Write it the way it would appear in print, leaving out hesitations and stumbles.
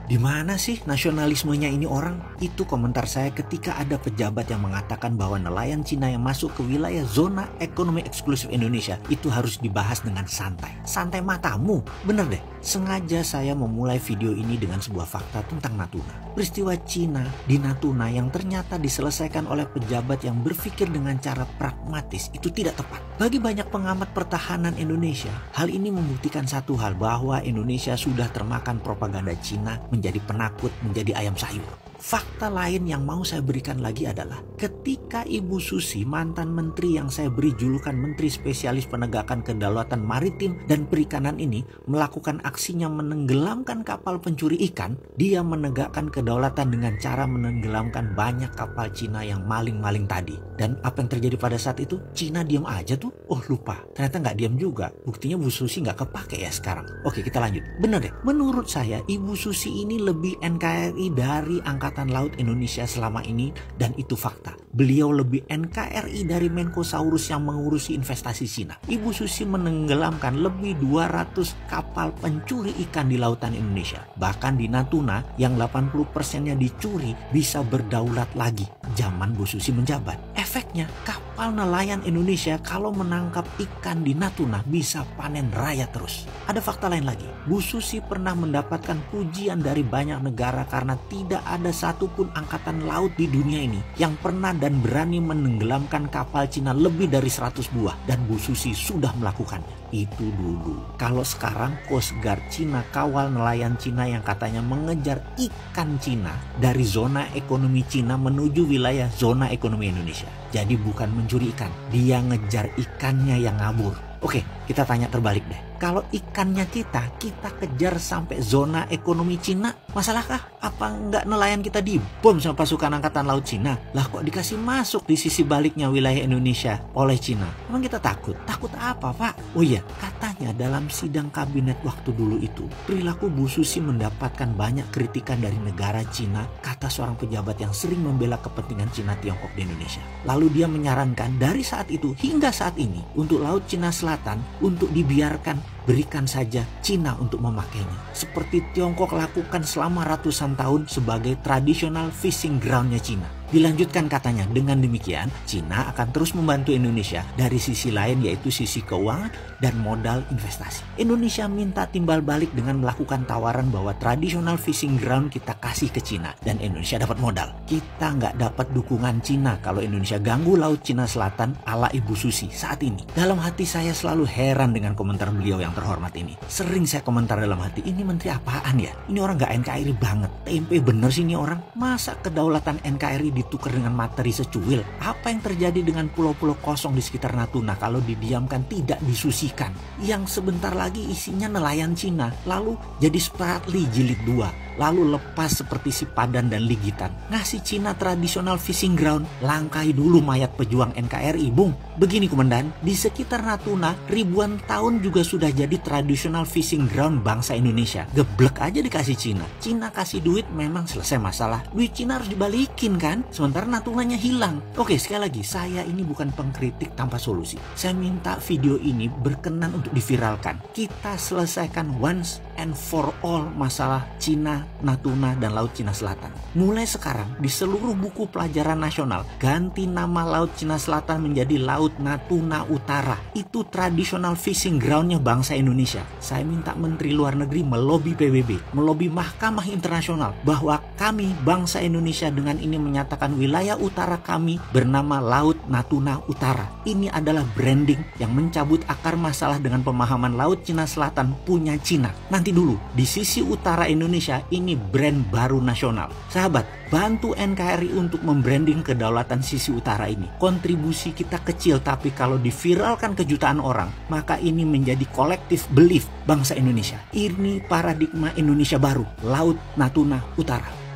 Di mana sih nasionalismenya ini orang? Itu komentar saya ketika ada pejabat yang mengatakan bahwa nelayan Cina yang masuk ke wilayah zona ekonomi eksklusif Indonesia itu harus dibahas dengan santai. Santai matamu, bener deh. Sengaja saya memulai video ini dengan sebuah fakta tentang Natuna. Peristiwa Cina di Natuna yang ternyata diselesaikan oleh pejabat yang berpikir dengan cara pragmatis itu tidak tepat. Bagi banyak pengamat pertahanan Indonesia, hal ini membuktikan satu hal, bahwa Indonesia sudah termakan propaganda Cina, menjadi penakut, menjadi ayam sayur. Fakta lain yang mau saya berikan lagi adalah ketika Ibu Susi, mantan menteri yang saya beri julukan Menteri Spesialis Penegakan Kedaulatan Maritim dan Perikanan ini melakukan aksinya menenggelamkan kapal pencuri ikan, dia menegakkan kedaulatan dengan cara menenggelamkan banyak kapal Cina yang maling-maling tadi. Dan apa yang terjadi pada saat itu? Cina diam aja tuh. Oh lupa, ternyata nggak diam juga. Buktinya Bu Susi nggak kepake ya sekarang. Oke, kita lanjut. Bener deh, menurut saya Ibu Susi ini lebih NKRI dari Angkatan Laut Indonesia selama ini, dan itu fakta. Beliau lebih NKRI dari Menkosaurus yang mengurusi investasi Cina. Ibu Susi menenggelamkan lebih 200 kapal pencuri ikan di lautan Indonesia. Bahkan di Natuna yang 80%-nya dicuri bisa berdaulat lagi zaman Bu Susi menjabat. Efeknya kapal nelayan Indonesia kalau menangkap ikan di Natuna bisa panen raya terus. Ada fakta lain lagi. Bu Susi pernah mendapatkan pujian dari banyak negara karena tidak ada satupun angkatan laut di dunia ini yang pernah dan berani menenggelamkan kapal Cina lebih dari 100 buah, dan Bu Susi sudah melakukannya. Itu dulu. Kalau sekarang Coast Guard Cina kawal nelayan Cina yang katanya mengejar ikan Cina dari zona ekonomi Cina menuju wilayah zona ekonomi Indonesia. Jadi bukan mencuri ikan, dia ngejar ikannya yang ngabur. Oke, kita tanya terbalik deh. Kalau ikannya kita kejar sampai zona ekonomi Cina, masalahkah? Apa nggak nelayan kita dibom sama pasukan angkatan laut Cina? Lah kok dikasih masuk di sisi baliknya wilayah Indonesia oleh Cina? Emang kita takut? Takut apa, Pak? Oh iya, katanya dalam sidang kabinet waktu dulu itu, perilaku Bu Susi mendapatkan banyak kritikan dari negara Cina, kata seorang pejabat yang sering membela kepentingan Cina Tiongkok di Indonesia. Lalu dia menyarankan dari saat itu hingga saat ini untuk Laut Cina Selatan untuk dibiarkan, berikan saja Cina untuk memakainya. Seperti Tiongkok lakukan selama ratusan tahun sebagai traditional fishing groundnya Cina. Dilanjutkan katanya, dengan demikian Cina akan terus membantu Indonesia dari sisi lain, yaitu sisi keuangan dan modal investasi. Indonesia minta timbal balik dengan melakukan tawaran bahwa traditional fishing ground kita kasih ke Cina dan Indonesia dapat modal. Kita nggak dapat dukungan Cina kalau Indonesia ganggu Laut Cina Selatan ala Ibu Susi saat ini. Dalam hati saya selalu heran dengan komentar beliau yang terhormat ini. Sering saya komentar dalam hati, ini menteri apaan ya? Ini orang nggak NKRI banget. Tempe bener sih ini orang. Masa kedaulatan NKRI ditukar dengan materi secuil? Apa yang terjadi dengan pulau-pulau kosong di sekitar Natuna kalau didiamkan tidak disusikan? Yang sebentar lagi isinya nelayan Cina, lalu jadi Spratly jilid 2. Lalu lepas seperti si Padan dan Ligitan. Ngasih Cina traditional fishing ground, langkai dulu mayat pejuang NKRI, Bung. Begini Komandan, di sekitar Natuna ribuan tahun juga sudah jadi traditional fishing ground bangsa Indonesia. Geblek aja dikasih Cina. Cina kasih duit memang selesai masalah. Duit Cina harus dibalikin kan? Sementara Natunanya hilang. Oke, sekali lagi, saya ini bukan pengkritik tanpa solusi. Saya minta video ini berkenan untuk diviralkan. Kita selesaikan once and for all masalah Cina, Natuna, dan Laut Cina Selatan. Mulai sekarang di seluruh buku pelajaran nasional, ganti nama Laut Cina Selatan menjadi Laut Natuna Utara. Itu traditional fishing groundnya bangsa Indonesia. Saya minta Menteri Luar Negeri melobi PBB, melobi Mahkamah Internasional bahwa kami bangsa Indonesia dengan ini menyatakan wilayah utara kami bernama Laut Natuna Utara. Ini adalah branding yang mencabut akar masalah dengan pemahaman Laut Cina Selatan punya Cina. Nanti dulu, di sisi utara Indonesia ini brand baru nasional. Sahabat, bantu NKRI untuk membranding kedaulatan sisi utara ini. Kontribusi kita kecil, tapi kalau diviralkan ke jutaan orang, maka ini menjadi collective belief bangsa Indonesia. Ini paradigma Indonesia baru, Laut Natuna Utara.